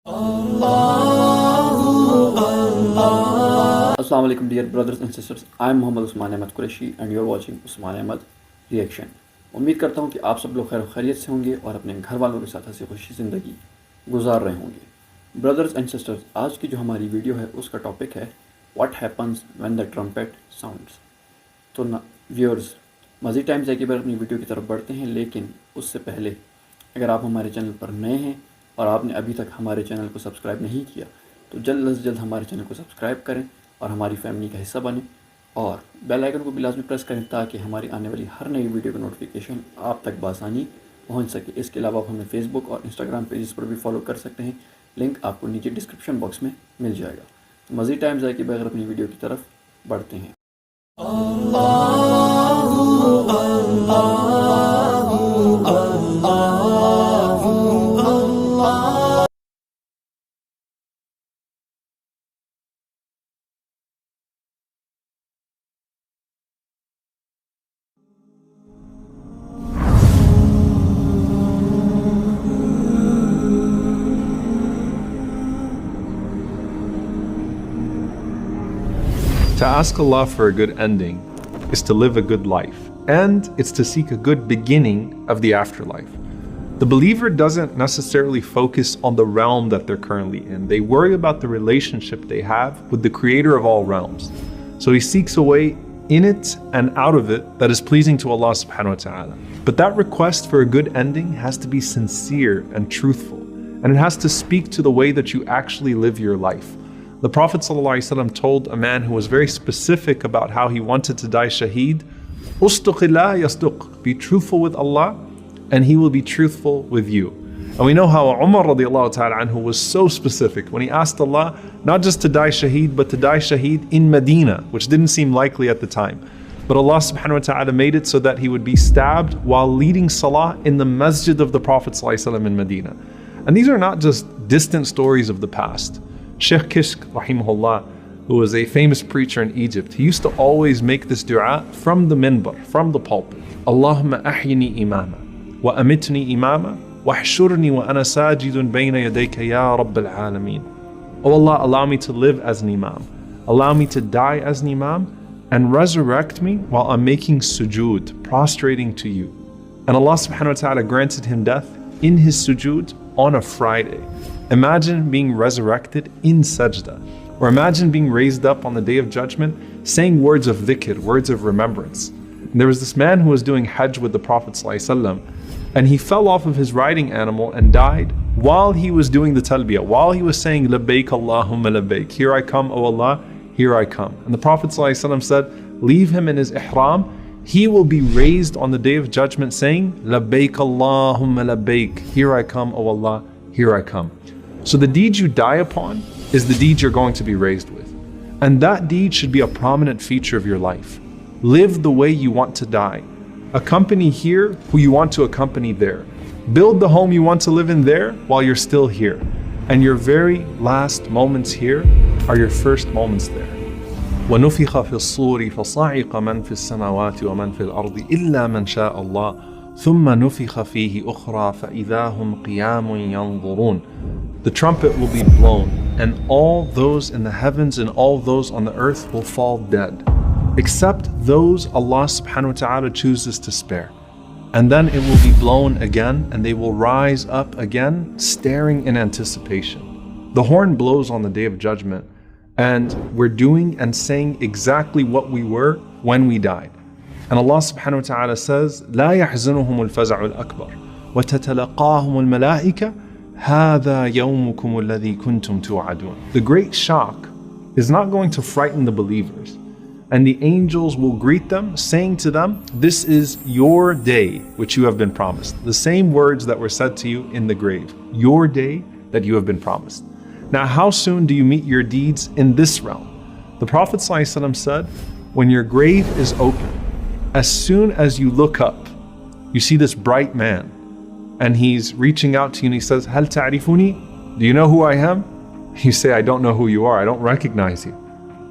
Assalam Alaikum dear brothers and sisters. I am Mohammad Usman Ahmad Qureshi and you are watching Usman Ahmad Reaction. उम्मीद करता हूँ कि आप सब लोग खैर खैरियत से होंगे और अपने घर वालों के साथ हंसी खुशी ज़िंदगी गुजार रहे होंगे। ब्रदर्स एंड सिस्टर्स, आज की जो हमारी वीडियो है उसका टॉपिक है what happens when the trumpet sounds. तो ना व्यूअर्स, मज़ीद टाइम से एक बार अपनी वीडियो की तरफ बढ़ते हैं, लेकिन उससे पहले अगर आप हमारे चैनल पर नए हैं और आपने अभी तक हमारे चैनल को सब्सक्राइब नहीं किया तो जल्द से जल्द हमारे चैनल को सब्सक्राइब करें और हमारी फैमिली का हिस्सा बने और बेल आइकन को भी लाजमी प्रेस करें ताकि हमारी आने वाली हर नई वीडियो का नोटिफिकेशन आप तक बआसानी पहुंच सके। इसके अलावा आप हमें फेसबुक और इंस्टाग्राम पेजेस पर भी फॉलो कर सकते हैं, लिंक आपको नीचे डिस्क्रिप्शन बॉक्स में मिल जाएगा। तो मज़ीद टाइम ज़ाया किए बगैर अपनी वीडियो की तरफ बढ़ते हैं। To ask Allah for a good ending is to live a good life, and it's to seek a good beginning of the afterlife. The believer doesn't necessarily focus on the realm that they're currently in. They worry about the relationship they have with the creator of all realms. So he seeks a way in it and out of it that is pleasing to Allah subhanahu wa ta'ala. But that request for a good ending has to be sincere and truthful, and it has to speak to the way that you actually live your life. The Prophet ﷺ told a man who was very specific about how he wanted to die shaheed, "Ustuqillah yasduq." Be truthful with Allah and He will be truthful with you. And we know how Umar radiallahu ta'ala anhu was so specific when he asked Allah not just to die shaheed, but to die shaheed in Medina, which didn't seem likely at the time. But Allah subhanahu wa ta'ala made it so that he would be stabbed while leading salah in the masjid of the Prophet ﷺ in Medina. And these are not just distant stories of the past. Sheikh Kishk, rahimahullah, who was a famous preacher in Egypt, he used to always make this dua from the minbar, from the pulpit. Allahumma ahyini imama, wa amitni imama, wa hshurni wa ana sajidun bayna yadayka ya rabbil alameen. Oh Allah, allow me to live as an imam, allow me to die as an imam, and resurrect me while I'm making sujood, prostrating to you. And Allah subhanahu wa ta'ala granted him death in his sujood on a Friday. Imagine being resurrected in sajda, or imagine being raised up on the Day of Judgment saying words of dhikr, words of remembrance. And there was this man who was doing hajj with the Prophet ﷺ, and he fell off of his riding animal and died while he was doing the talbiyah, while he was saying labbaik Allahumma labbaik, here I come, O Allah, here I come. And the Prophet ﷺ said, leave him in his ihram, he will be raised on the Day of Judgment saying labbaik Allahumma labbaik, here I come, O Allah, here I come. So the deed you die upon is the deed you're going to be raised with. And that deed should be a prominent feature of your life. Live the way you want to die. Accompany here who you want to accompany there. Build the home you want to live in there while you're still here. And your very last moments here are your first moments there. وَنُفِخَ فِي الصُّورِ فَصَعِقَ مَنْ فِي السَّمَاوَاتِ وَمَنْ فِي الْأَرْضِ إِلَّا مَنْ شَاءَ اللَّهُ ثُمَّ نُفِخَ فِيهِ أُخْرَى فَإِذَا هُمْ قِيَامٌ يَنْظُرُونَ. The trumpet will be blown, and all those in the heavens and all those on the earth will fall dead, except those Allah subhanahu wa ta'ala chooses to spare. And then it will be blown again, and they will rise up again, staring in anticipation. The horn blows on the Day of Judgment, and we're doing and saying exactly what we were when we died. And Allah subhanahu wa ta'ala says, لا يحزنهم الفزع الأكبر وتتلقاهم الملائكة هذا يومكم الذي كنتم توعدون. The great shock is not going to frighten the believers, and the angels will greet them, saying to them, this is your day which you have been promised. The same words that were said to you in the grave, your day that you have been promised. Now, how soon do you meet your deeds in this realm? The Prophet ﷺ said, when your grave is open, as soon as you look up, you see this bright man, and he's reaching out to you and he says, هل تعرفوني? Do you know who I am? You say, I don't know who you are, I don't recognize you.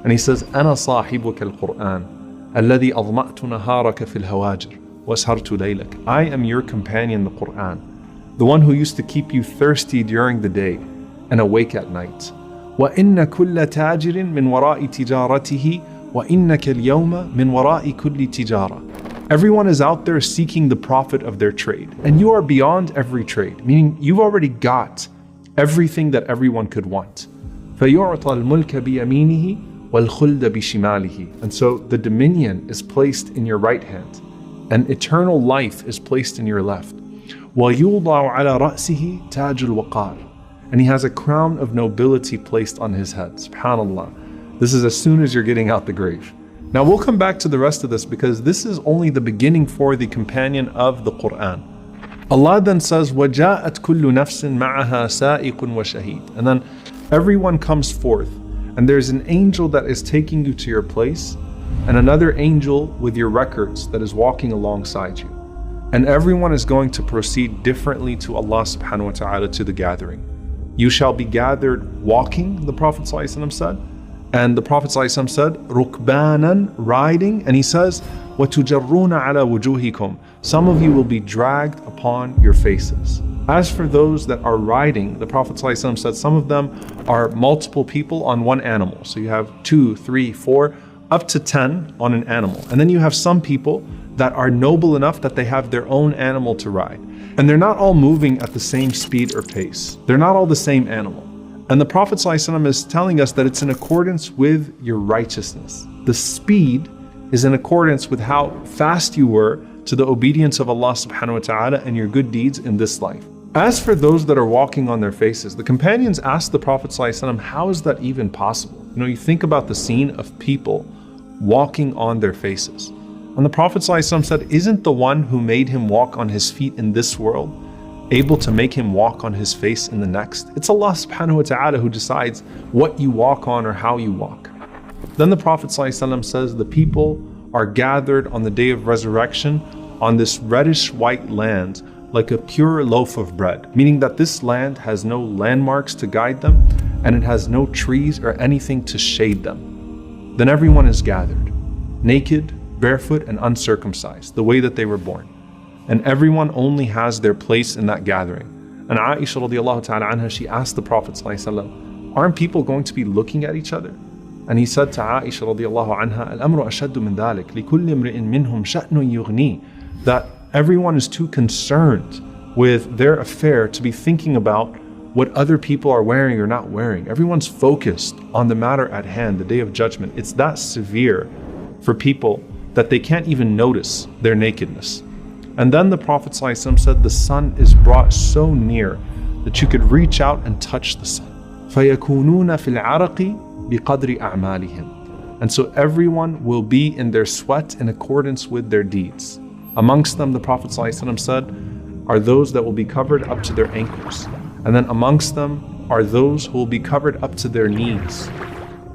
And he says, أنا صاحبك القرآن الذي أظمأت نهارك في الهواجر وسهرت ليلك. I am your companion, the Quran, the one who used to keep you thirsty during the day and awake at night. وَإِنَّ كُلَّ تَاجِرٍ مِّن وَرَاءِ تِجَارَتِهِ وَإِنَّكَ الْيَوْمَ مِّن وَرَاءِ كُلِّ تِجَارَةٍ. Everyone is out there seeking the profit of their trade, and you are beyond every trade, meaning you've already got everything that everyone could want. فَيُعْطَى الْمُلْكَ بِيَمِينِهِ وَالْخُلْدَ بِشِمَالِهِ. And so the dominion is placed in your right hand, and eternal life is placed in your left. وَيُوضَعُ عَلَى رَأْسِهِ تَاجُ الْوَقَارِ. And he has a crown of nobility placed on his head. SubhanAllah. This is as soon as you're getting out the grave. Now we'll come back to the rest of this because this is only the beginning for the companion of the Quran. Allah then says, وَجَاءَتْ كُلُّ نَفْسٍ مَعَهَا سَائِقٌ وَشَهِيدٌ. And then everyone comes forth, and there's an angel that is taking you to your place, and another angel with your records that is walking alongside you. And everyone is going to proceed differently to Allah subhanahu wa ta'ala to the gathering. You shall be gathered walking, the Prophet ﷺ said. And the Prophet ﷺ said, رُكْبَانًا, riding. And he says, وَتُجَرُّونَ عَلَى وُجُوهِكُمْ. Some of you will be dragged upon your faces. As for those that are riding, the Prophet ﷺ said some of them are multiple people on one animal. So you have 2, 3, 4, up to 10 on an animal. And then you have some people that are noble enough that they have their own animal to ride. And they're not all moving at the same speed or pace. They're not all the same animal. And the Prophet ﷺ is telling us that it's in accordance with your righteousness. The speed is in accordance with how fast you were to the obedience of Allah subhanahu wa ta'ala and your good deeds in this life. As for those that are walking on their faces, the companions asked the Prophet ﷺ, how is that even possible? You think about the scene of people walking on their faces. And the Prophet ﷺ said, isn't the one who made him walk on his feet in this world able to make him walk on his face in the next? It's Allah subhanahu wa ta'ala who decides what you walk on or how you walk. Then the Prophet ﷺ says, the people are gathered on the day of resurrection on this reddish white land like a pure loaf of bread, meaning that this land has no landmarks to guide them and it has no trees or anything to shade them. Then everyone is gathered, naked, barefoot and uncircumcised, the way that they were born. And everyone only has their place in that gathering. And Aisha radiallahu ta'ala anha, she asked the Prophet ﷺ, aren't people going to be looking at each other? And he said to Aisha radiallahu anha, Al-amru ashaddu min dhalik, likulli imri'in minhum sha'nun yughni. That everyone is too concerned with their affair to be thinking about what other people are wearing or not wearing. Everyone's focused on the matter at hand, the day of judgment. It's that severe for people that they can't even notice their nakedness. And then the Prophet ﷺ said the sun is brought so near that you could reach out and touch the sun. فَيَكُونُونَ فِي الْعَرَقِ بِقَدْرِ أَعْمَالِهِمْ. And so everyone will be in their sweat in accordance with their deeds. Amongst them, the Prophet ﷺ said, are those that will be covered up to their ankles. And then amongst them are those who will be covered up to their knees.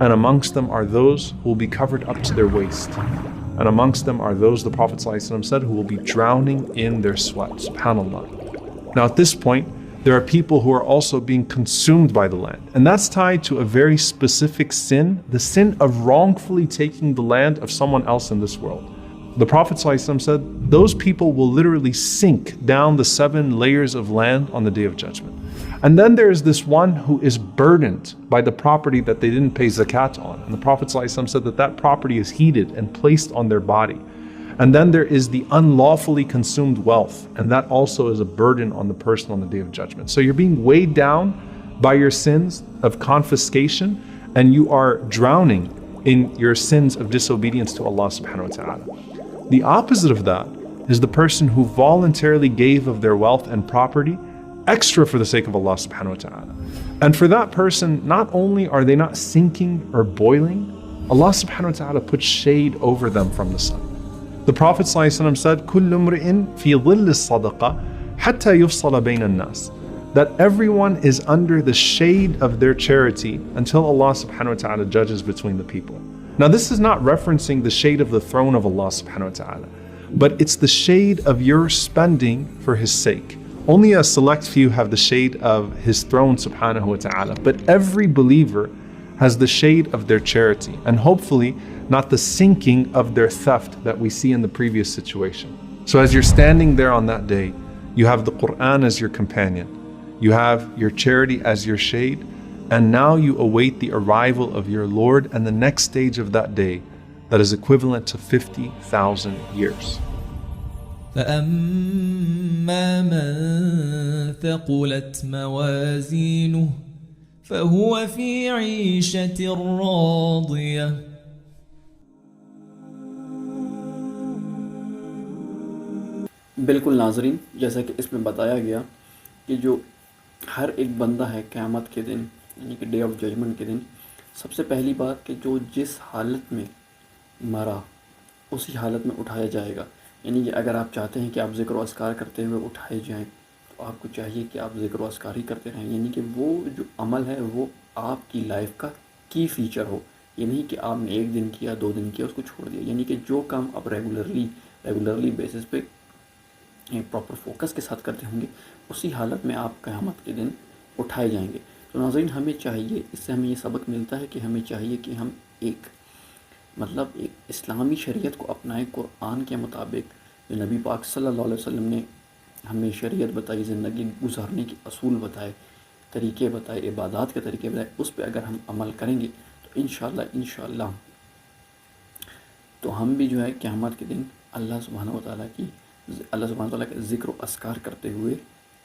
And amongst them are those who will be covered up to their waist. And amongst them are those, the Prophet ﷺ said, who will be drowning in their sweat. SubhanAllah. Now at this point, there are people who are also being consumed by the land. And that's tied to a very specific sin, the sin of wrongfully taking the land of someone else in this world. The Prophet ﷺ said, those people will literally sink down the 7 layers of land on the Day of Judgment. And then there is this one who is burdened by the property that they didn't pay zakat on. And the Prophet ﷺ said that that property is heated and placed on their body. And then there is the unlawfully consumed wealth. And that also is a burden on the person on the Day of Judgment. So you're being weighed down by your sins of confiscation, and you are drowning in your sins of disobedience to Allah subhanahu wa ta'ala. The opposite of that is the person who voluntarily gave of their wealth and property extra for the sake of Allah subhanahu wa ta'ala. And for that person, not only are they not sinking or boiling, Allah subhanahu wa ta'ala puts shade over them from the sun. The Prophet ﷺ said, كُلُّ امْرِئٍ فِي ظِلِّ الصَّدَقَةِ حَتَّى يُفْصَلَ بَيْنَ النَّاسِ. That everyone is under the shade of their charity until Allah subhanahu wa ta'ala judges between the people. Now this is not referencing the shade of the throne of Allah subhanahu wa ta'ala, but it's the shade of your spending for His sake. Only a select few have the shade of His throne subhanahu wa ta'ala, but every believer has the shade of their charity, and hopefully not the sinking of their theft that we see in the previous situation. So as you're standing there on that day, you have the Quran as your companion. You have your charity as your shade, and now you await the arrival of your Lord and the next stage of that day that is equivalent to 50,000 years. فأما من ثقلت موازينه فهو في عيشة راضية بالکل ناظرین، جیسا کہ اس میں بتایا گیا کہ جو ہر ایک بندہ ہے قیامت کے دن یعنی کہ ڈے آف ججمنٹ کے دن، سب سے پہلی بات کہ جو جس حالت میں مرا اسی حالت میں اٹھایا جائے گا. یعنی کہ اگر آپ چاہتے ہیں کہ آپ ذکر و اذکار کرتے ہوئے اٹھائے جائیں تو آپ کو چاہیے کہ آپ ذکر و اذکار ہی کرتے رہیں. یعنی کہ وہ جو عمل ہے وہ آپ کی لائف کا کی فیچر ہو. یہ نہیں کہ آپ نے ایک دن کیا، 2 دن کیا، اس کو چھوڑ دیا. یعنی کہ جو کام آپ ریگولرلی بیسس پہ پراپر فوکس کے ساتھ کرتے ہوں گے اسی حالت میں آپ قیامت کے دن اٹھائے جائیں گے. تو ناظرین، ہمیں چاہیے، اس سے ہمیں یہ سبق ملتا ہے کہ ہمیں چاہیے کہ ہم ایک اسلامی شریعت کو اپنائیں. قرآن کے مطابق جو نبی پاک صلی اللہ علیہ وسلم نے ہمیں شریعت بتائی، زندگی گزارنے کے اصول بتائے، طریقے بتائے، عبادات کے طریقے بتائے، اس پہ اگر ہم عمل کریں گے تو انشاءاللہ تو ہم بھی جو ہے قیامت کے دن اللہ سبحانہ وتعالیٰ کے ذکر و اذکار کرتے ہوئے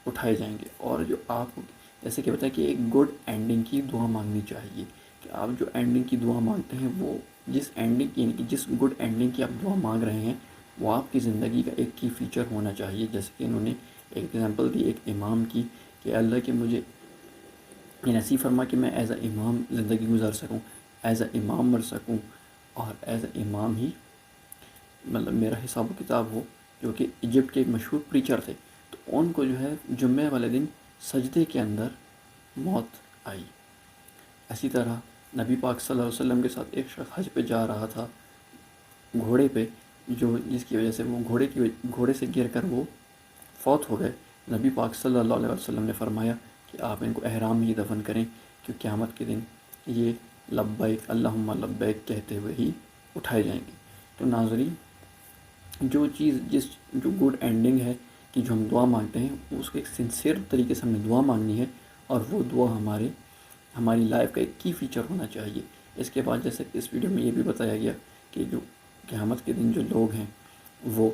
اٹھائے جائیں گے. اور جو آپ جیسے کہ بتایا کہ ایک گڈ اینڈنگ کی دعا مانگنی چاہیے کہ آپ جو اینڈنگ کی دعا مانگتے ہیں وہ یعنی کہ جس گڈ اینڈنگ کی آپ دعا مانگ رہے ہیں وہ آپ کی زندگی کا ایک کی فیچر ہونا چاہیے. جیسے کہ انہوں نے ایک ایگزامپل دی ایک امام کی کہ اللہ کہ مجھے یہ نصیب فرما کہ میں ایز اے امام زندگی گزار سکوں، ایز اے امام مر سکوں، اور ایز اے امام ہی میرا حساب و کتاب ہو. جو کہ ایجپٹ کے ایک مشہور پریچر تھے، تو ان کو جو ہے جمعہ والے دن سجدے کے اندر موت آئی. اسی طرح نبی پاک صلی اللہ علیہ وسلم کے ساتھ ایک شخص حج پہ جا رہا تھا گھوڑے پہ، جس کی وجہ سے وہ گھوڑے سے گر کر وہ فوت ہو گئے. نبی پاک صلی اللہ علیہ وسلم نے فرمایا کہ آپ ان کو احرام میں ہی دفن کریں، کہ قیامت کے دن یہ لبیک اللہم لبیک کہتے ہوئے ہی اٹھائے جائیں گے. تو ناظرین، جو گڈ اینڈنگ ہے کہ جو ہم دعا مانگتے ہیں اس کو ایک سنسیئر طریقے سے ہم نے دعا مانگنی ہے، اور وہ دعا ہماری لائف کا ایک کی فیچر ہونا چاہیے. اس کے بعد جیسے اس ویڈیو میں یہ بھی بتایا گیا کہ جو قیامت کے دن جو لوگ ہیں وہ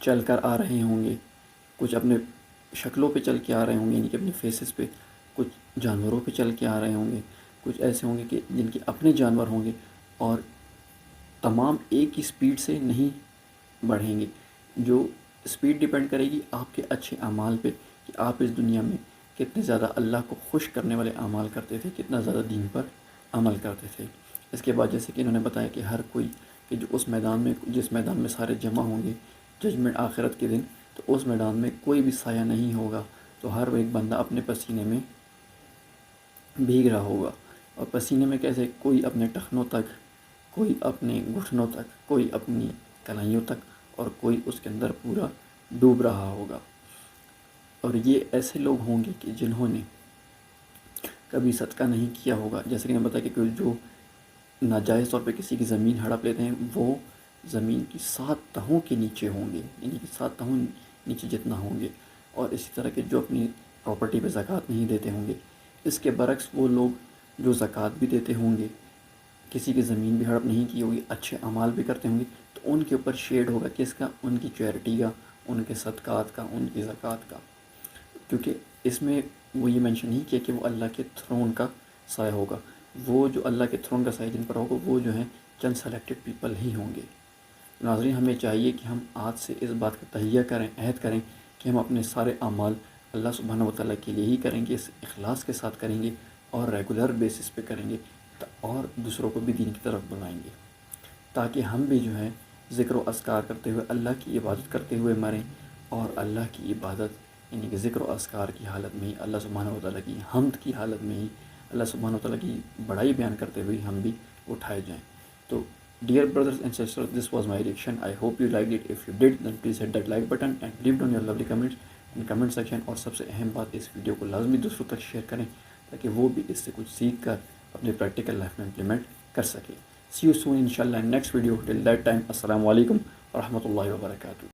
چل کر آ رہے ہوں گے، کچھ اپنے شکلوں پہ چل کے آ رہے ہوں گے، یعنی کہ اپنے فیسز پہ، کچھ جانوروں پہ چل کے آ رہے ہوں گے، کچھ ایسے ہوں گے کہ جن کے اپنے جانور ہوں گے، اور تمام ایک ہی سپیڈ سے نہیں بڑھیں گے. جو سپیڈ ڈیپینڈ کرے گی آپ کے اچھے اعمال پہ کہ آپ اس دنیا میں کتنے زیادہ اللہ کو خوش کرنے والے اعمال کرتے تھے، کتنا زیادہ دین پر عمل کرتے تھے. اس کے بعد جیسے کہ انہوں نے بتایا کہ ہر کوئی کہ جو جس میدان میں سارے جمع ہوں گے ججمنٹ آخرت کے دن، تو اس میدان میں کوئی بھی سایہ نہیں ہوگا. تو ہر ایک بندہ اپنے پسینے میں بھیگ رہا ہوگا. اور پسینے میں کیسے؟ کوئی اپنے ٹخنوں تک، کوئی اپنے گھٹنوں تک، کوئی اپنی کلائیوں تک، اور کوئی اس کے اندر پورا ڈوب رہا ہوگا. اور یہ ایسے لوگ ہوں گے کہ جنہوں نے کبھی صدقہ نہیں کیا ہوگا. جیسے کہ میں بتایا کہ جو ناجائز طور پہ کسی کی زمین ہڑپ لیتے ہیں وہ زمین کی 7 تہوں کے نیچے ہوں گے، یعنی کہ 7 تہوں نیچے جتنا ہوں گے. اور اسی طرح کے جو اپنی پراپرٹی پہ زکوٰۃ نہیں دیتے ہوں گے. اس کے برعکس وہ لوگ جو زکوٰۃ بھی دیتے ہوں گے، کسی کی زمین بھی ہڑپ نہیں کی ہوگی، اچھے اعمال بھی کرتے ہوں گے، تو ان کے اوپر شیڈ ہوگا کس کا؟ ان کی چیریٹی کا، ان کے صدقات کا، ان کی زکوٰۃ کا. کیونکہ اس میں وہ یہ مینشن نہیں کیا کہ وہ اللہ کے تھرون کا سایہ ہوگا. وہ جو اللہ کے تھرون کا سایہ جن پر ہوگا وہ جو ہیں چند سلیکٹڈ پیپل ہی ہوں گے. ناظرین، ہمیں چاہیے کہ ہم آج سے اس بات کا تہیہ کریں، عہد کریں کہ ہم اپنے سارے اعمال اللہ سبحانہ وتعالیٰ کے لیے ہی کریں گے، اس اخلاص کے ساتھ کریں گے، اور ریگولر بیسس پہ کریں گے، اور دوسروں کو بھی دین کی طرف بلائیں گے، تاکہ ہم بھی جو ہے ذکر و اذکار کرتے ہوئے اللہ کی عبادت کرتے ہوئے مریں، اور اللہ کی عبادت یعنی کہ ذکر و اذکار کی حالت میں ہی، اللہ سبحانہ وتعالیٰ کی حمد کی حالت میں ہی، اللہ سبحانہ وتعالیٰ کی بڑائی بیان کرتے ہوئے ہم بھی اٹھائے جائیں. تو dear brothers and sisters, this was my reaction. I hope you liked it. If you did, then please hit that like button and leave down your lovely comments in comment section. اور سب سے اہم بات، اس video کو لازمی دوسروں تک share کریں تاکہ وہ بھی اس سے کچھ سیکھ کر اپنے پریکٹیکل لائف میں امپلیمنٹ کر سکے. See you soon inshallah in next video. Till that time, السلام علیکم ورحمۃ اللہ وبرکاتہ.